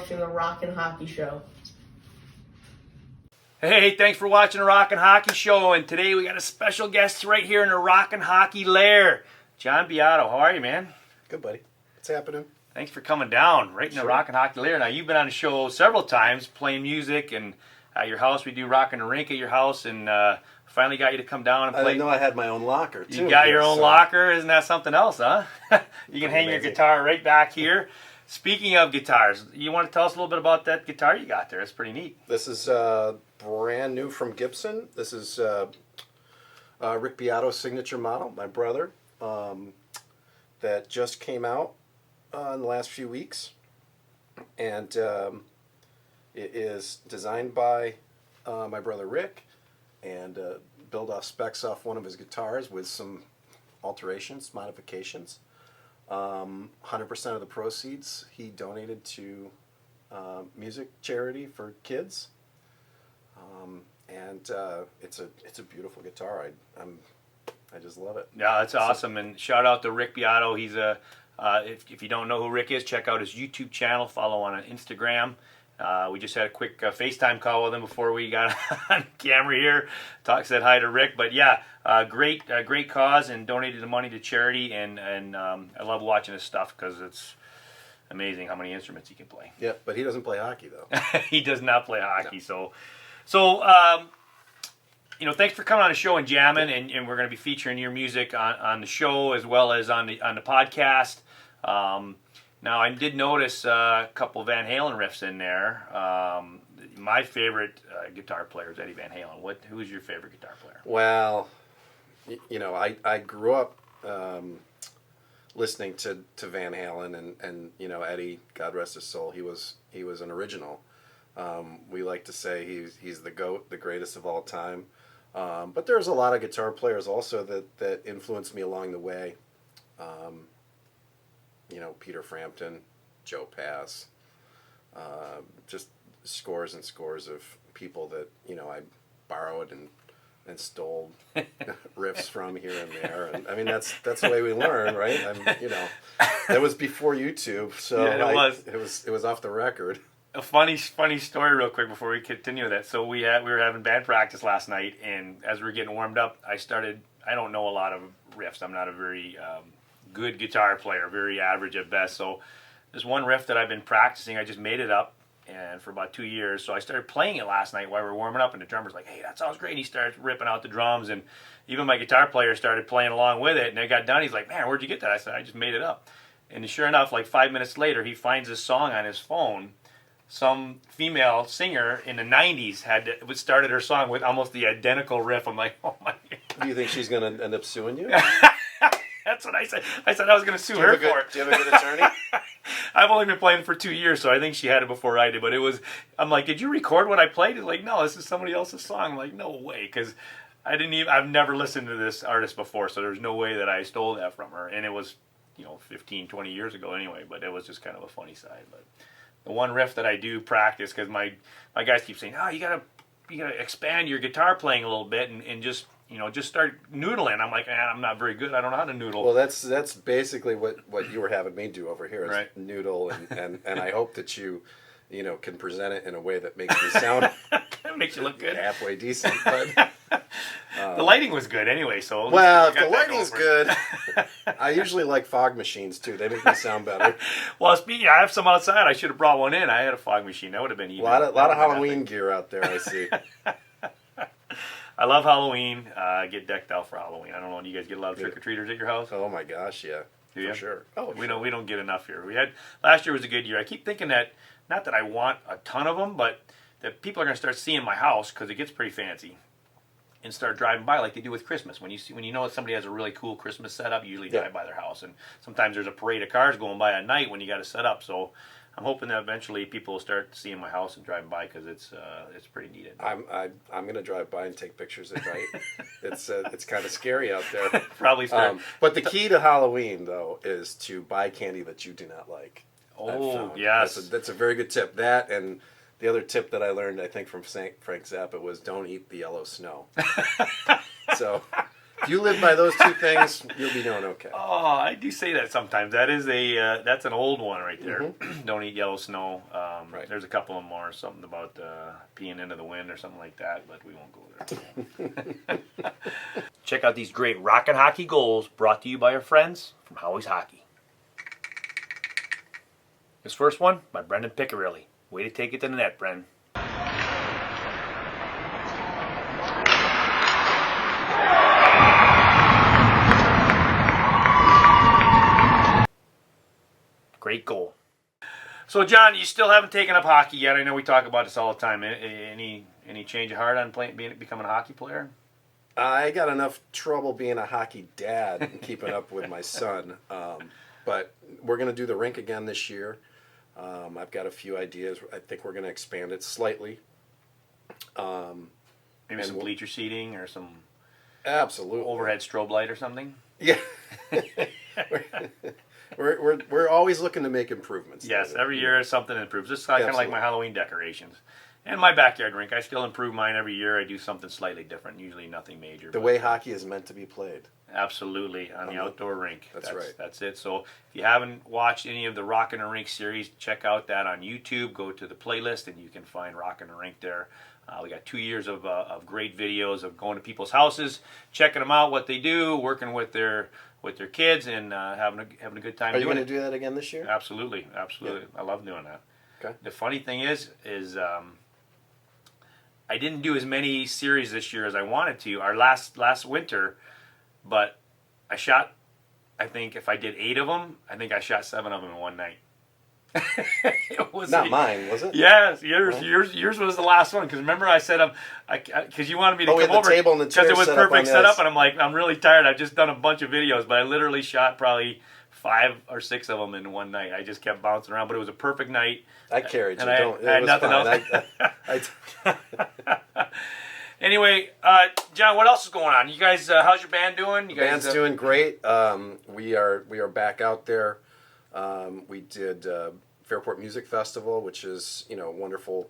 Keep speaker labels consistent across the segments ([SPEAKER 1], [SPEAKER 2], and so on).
[SPEAKER 1] watching the Rockin' Hockey Show.
[SPEAKER 2] Hey, thanks for watching the Rockin' Hockey Show, and today we got a special guest right here in the Rockin' Hockey Lair. John Beato, how are you, man?
[SPEAKER 3] Good, buddy. What's happening?
[SPEAKER 2] Thanks for coming down right in the Rockin' Hockey Lair. Now, you've been on the show several times playing music, and at your house we do Rockin' the Rink at your house, and finally got you to come down and play.
[SPEAKER 3] I didn't know I had my own locker, too.
[SPEAKER 2] You got your own locker? Isn't that something else, huh? You can hang your guitar right back here. Speaking of guitars, you want to tell us a little bit about that guitar you got there? It's pretty neat.
[SPEAKER 3] This is brand new from Gibson. This is Rick Beato's signature model, my brother, that just came out in the last few weeks. And it is designed by my brother Rick and built off specs off one of his guitars with some alterations, modifications. 100% of the proceeds he donated to music charity for kids, and it's a beautiful guitar. I just love it.
[SPEAKER 2] Yeah, that's awesome. And shout out to Rick Beato. He's a if you don't know who Rick is, check out his YouTube channel. Follow on Instagram. We just had a quick FaceTime call with him before we got on camera here. Said hi to Rick, but yeah, great cause, and donated the money to charity. And I love watching his stuff because it's amazing how many instruments he can play.
[SPEAKER 3] Yeah, but he doesn't play hockey though.
[SPEAKER 2] He does not play hockey.
[SPEAKER 3] No.
[SPEAKER 2] So thanks for coming on the show and jamming, and we're going to be featuring your music on the show as well as on the podcast. Now, I did notice a couple Van Halen riffs in there. My favorite guitar player is Eddie Van Halen. Who's your favorite guitar player?
[SPEAKER 3] Well, I grew up listening to Van Halen, and Eddie, God rest his soul, he was an original. We like to say he's the GOAT, the greatest of all time. But there's a lot of guitar players also that influenced me along the way. Peter Frampton, Joe Pass, just scores and scores of people that I borrowed and stole riffs from here and there, and I mean that's the way we learn, right? That was before YouTube, so
[SPEAKER 2] yeah,
[SPEAKER 3] it was off the record.
[SPEAKER 2] A funny story real quick before we continue that. So we were having band practice last night, and as we were getting warmed up, I don't know a lot of riffs. I'm not a very good guitar player, very average at best. So there's one riff that I've been practicing. I just made it up, and for about 2 years. So I started playing it last night while we were warming up, and the drummer's like, "Hey, that sounds great." And he starts ripping out the drums, and even my guitar player started playing along with it. And I got done. He's like, "Man, where'd you get that?" I said, "I just made it up." And sure enough, like 5 minutes later, he finds this song on his phone. Some female singer in the 90s started her song with almost the identical riff. I'm like, oh my God.
[SPEAKER 3] Do you think she's going to end up suing you?
[SPEAKER 2] That's what I said. I said I was going to sue her for it.
[SPEAKER 3] Do you have a good attorney?
[SPEAKER 2] I've only been playing for 2 years, so I think she had it before I did. But I'm like, did you record what I played? It's like, no, this is somebody else's song. I'm like, no way, because I've never listened to this artist before, so there's no way that I stole that from her. And it was, 15, 20 years ago anyway, but it was just kind of a funny side. But the one riff that I do practice, because my guys keep saying, "Oh, you gotta expand your guitar playing a little bit and just start noodling." I'm like, I'm not very good. I don't know how to noodle.
[SPEAKER 3] Well, that's basically what you were having me do over here is
[SPEAKER 2] right.
[SPEAKER 3] Noodle, and I hope that you can present it in a way that makes me sound
[SPEAKER 2] it makes you look good,
[SPEAKER 3] halfway decent. But
[SPEAKER 2] the lighting was good anyway. So
[SPEAKER 3] well, if the lighting's good, I usually like fog machines too. They make me sound better.
[SPEAKER 2] Well, speaking, I have some outside. I should have brought one in. I had a fog machine. That would have been even.
[SPEAKER 3] A lot of Halloween gear out there. I see.
[SPEAKER 2] I love Halloween. I get decked out for Halloween. I don't know. Do you guys get a lot of trick or treaters at your house?
[SPEAKER 3] Oh my gosh, yeah.
[SPEAKER 2] Do you?
[SPEAKER 3] For sure. Oh,
[SPEAKER 2] we don't get enough here. Last year was a good year. I keep thinking that, not that I want a ton of them, but that people are going to start seeing my house because it gets pretty fancy, and start driving by like they do with Christmas. When you know somebody has a really cool Christmas setup, you usually drive by their house, and sometimes there's a parade of cars going by at night when you got to set up. So I'm hoping that eventually people will start seeing my house and driving by because it's pretty neat.
[SPEAKER 3] I'm gonna drive by and take pictures at night. It's kind of scary out there.
[SPEAKER 2] Probably start.
[SPEAKER 3] But the key to Halloween though is to buy candy that you do not like.
[SPEAKER 2] Oh yes,
[SPEAKER 3] that's a very good tip. That and the other tip that I learned, I think, from Frank Zappa was don't eat the yellow snow. So If you live by those two things, you'll be doing okay.
[SPEAKER 2] Oh, I do say that sometimes. That is that's an old one right there. Don't eat yellow snow.
[SPEAKER 3] Right.
[SPEAKER 2] There's a couple of more, something about peeing into the wind or something like that, but we won't go there. Check out these great Rockin' Hockey goals brought to you by our friends from Howie's Hockey. This first one by Brendan Piccirilli. Way to take it to the net, Bren. Great goal. So, John, you still haven't taken up hockey yet. I know we talk about this all the time. Any change of heart on becoming a hockey player?
[SPEAKER 3] I got enough trouble being a hockey dad and keeping up with my son. But we're going to do the rink again this year. I've got a few ideas. I think we're going to expand it slightly.
[SPEAKER 2] Maybe some bleacher seating or some
[SPEAKER 3] absolutely
[SPEAKER 2] overhead strobe light or something?
[SPEAKER 3] Yeah. We're always looking to make improvements.
[SPEAKER 2] Yes, every year something improves. It's kind of like my Halloween decorations. And my backyard rink, I still improve mine every year. I do something slightly different, usually nothing major.
[SPEAKER 3] The way hockey is meant to be played.
[SPEAKER 2] Absolutely, on the outdoor rink.
[SPEAKER 3] That's right.
[SPEAKER 2] That's it. So if you haven't watched any of the Rockin' the Rink series, check out that on YouTube. Go to the playlist and you can find Rockin' the Rink there. We got 2 years of great videos of going to people's houses, checking them out, what they do, working with their kids, and having a good time.
[SPEAKER 3] Are you going to do that again this year?
[SPEAKER 2] Absolutely. Yeah. I love doing that. Okay. The funny thing is I didn't do as many series this year as I wanted to. Our last winter, but I shot. I think if I did 8 of them, I think I shot 7 of them in one night.
[SPEAKER 3] It was not mine, was it?
[SPEAKER 2] Yes, yours was the last one. Because remember, I said because you wanted me to come over
[SPEAKER 3] table and the chair
[SPEAKER 2] because it was perfect setup, and I'm like, I'm really tired. I've just done a bunch of videos, but I literally shot probably 5 or 6 of them in one night. I just kept bouncing around, but it was a perfect night.
[SPEAKER 3] I carried you.
[SPEAKER 2] I had nothing else. Anyway, John, what else is going on? You guys, how's your band doing? You guys,
[SPEAKER 3] band's doing great. We are back out there. We did Fairport Music Festival, which is wonderful.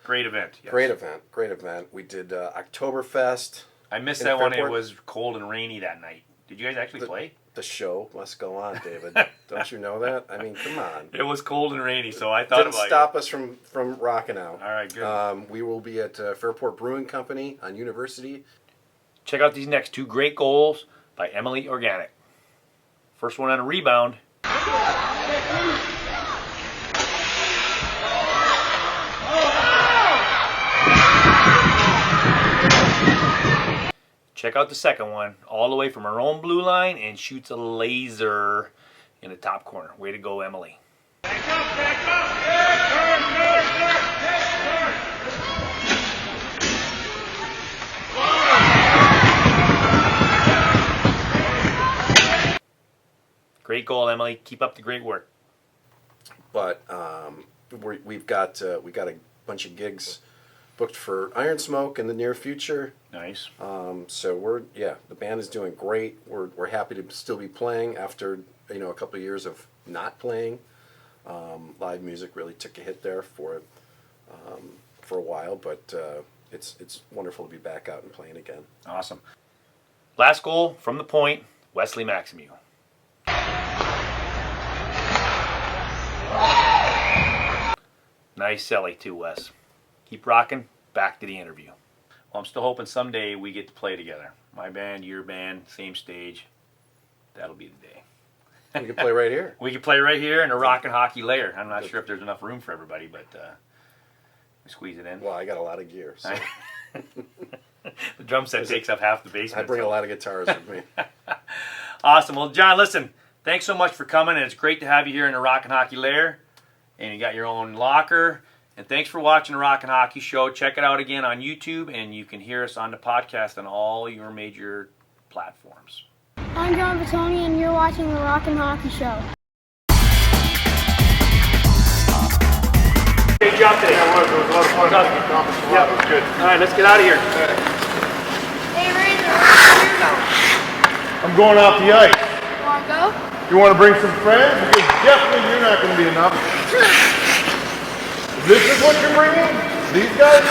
[SPEAKER 2] Great event. Yes.
[SPEAKER 3] Great event. We did Oktoberfest.
[SPEAKER 2] I missed that one. It was cold and rainy that night. Did you guys actually play?
[SPEAKER 3] The show must go on, David. Don't you know that? I mean, come on.
[SPEAKER 2] It was cold and rainy, so I thought
[SPEAKER 3] didn't stop us from rocking out.
[SPEAKER 2] All right, good.
[SPEAKER 3] We will be at Fairport Brewing Company on University.
[SPEAKER 2] Check out these next 2 great goals by Emily Organic. First one on a rebound. Check out the second one, all the way from her own blue line, and shoots a laser in the top corner. Way to go, Emily. Great goal, Emily. Keep up the great work.
[SPEAKER 3] But we've got a bunch of gigs booked for Iron Smoke in the near future.
[SPEAKER 2] Nice.
[SPEAKER 3] So the band is doing great. We're happy to still be playing after a couple of years of not playing. Live music really took a hit there for a while, but it's wonderful to be back out and playing again.
[SPEAKER 2] Awesome. Last goal from the point, Wesley Maximu. Nice celly too, Wes. Keep rocking. Back to the interview. Well, I'm still hoping someday we get to play together. My band, your band, same stage. That'll be the day.
[SPEAKER 3] We can play right here.
[SPEAKER 2] We can play right here in a Rockin' Hockey lair. I'm not sure if there's enough room for everybody, but we squeeze it in.
[SPEAKER 3] Well, I got a lot of gear. So.
[SPEAKER 2] The drum set takes up half the basement.
[SPEAKER 3] I bring a lot of guitars with me.
[SPEAKER 2] Awesome. Well, John, listen, thanks so much for coming, and it's great to have you here in the Rockin' Hockey lair. And you got your own locker. And thanks for watching the Rockin' Hockey Show. Check it out again on YouTube, and you can hear us on the podcast on all your major platforms.
[SPEAKER 1] I'm John Vitoni, and you're watching the Rockin' Hockey Show.
[SPEAKER 2] Great job today.
[SPEAKER 4] Yeah, it was a lot of fun.
[SPEAKER 2] Yeah,
[SPEAKER 4] it was good.
[SPEAKER 2] All right, let's get out of here.
[SPEAKER 1] Hey, Razor, where you going?
[SPEAKER 4] I'm going off the ice.
[SPEAKER 1] Want to go?
[SPEAKER 4] You want to bring some friends? Because definitely you're not going to be enough. This is what you're bringing? These guys?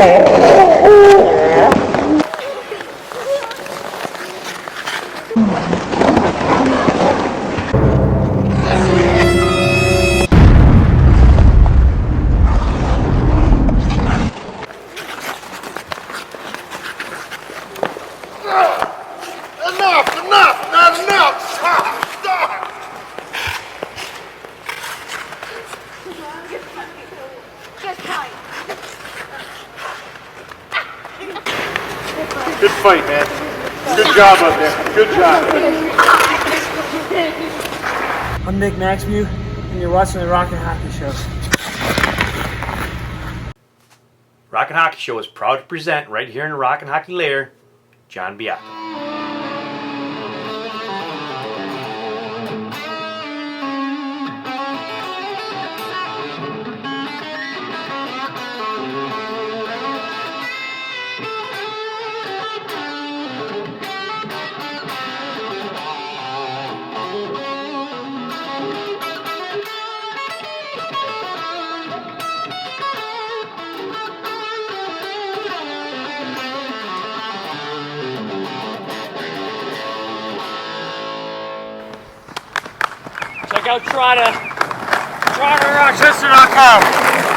[SPEAKER 4] Enough! Not enough! Stop! Good fight, man. Good job up there. Good job.
[SPEAKER 5] I'm Nick Maxview, and you're watching the Rockin' Hockey Show.
[SPEAKER 2] Rockin' Hockey Show is proud to present right here in the Rockin' Hockey Lair, John Beato.
[SPEAKER 5] Check out TrottaRocksHistory.com.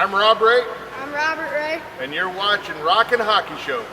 [SPEAKER 4] I'm Rob Ray,
[SPEAKER 1] I'm Robert Ray.
[SPEAKER 4] and you're watching Rockin' Hockey Show.